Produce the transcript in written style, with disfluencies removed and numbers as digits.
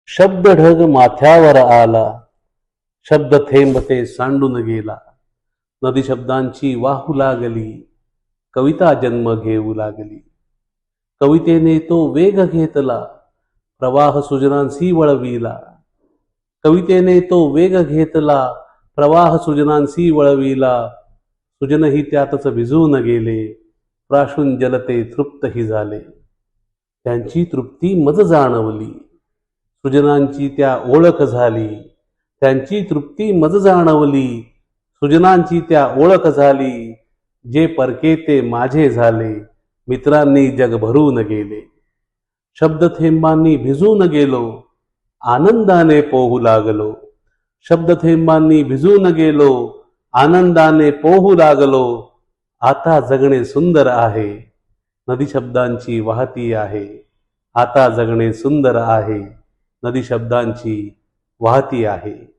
शब्द ढग माथ्यावर आला, शब्द थेंब ते सांडून गेला. नदी शब्दांची वाहू लागली, कविता जन्म घेऊ लागली. कवितेने तो वेग घेतला, प्रवाह सृजनांसी वळविला. कवितेने तो वेग घेतला, प्रवाह सृजनांसी वळविला. सृजनही त्यातच भिजून गेले, प्राशून जलते तृप्तही झाले. त्यांची तृप्ती मज जाणवली, सृजनांची त्या ओळख झाली. त्यांची तृप्ती मज जाणवली, सृजनांची त्या ओळख झाली. जे परके ते माझे झाले, मित्रांनी जग भरून गेले. शब्द थेंबांनी भिजून गेलो, आनंदाने पोहू लागलो. शब्द थेंबांनी भिजून गेलो, आनंदाने पोहू लागलो. आता जगणे सुंदर आहे, नदी शब्दांची वाहती आहे. आता जगणे सुंदर आहे, नदी शब्दांची वाहती आहे.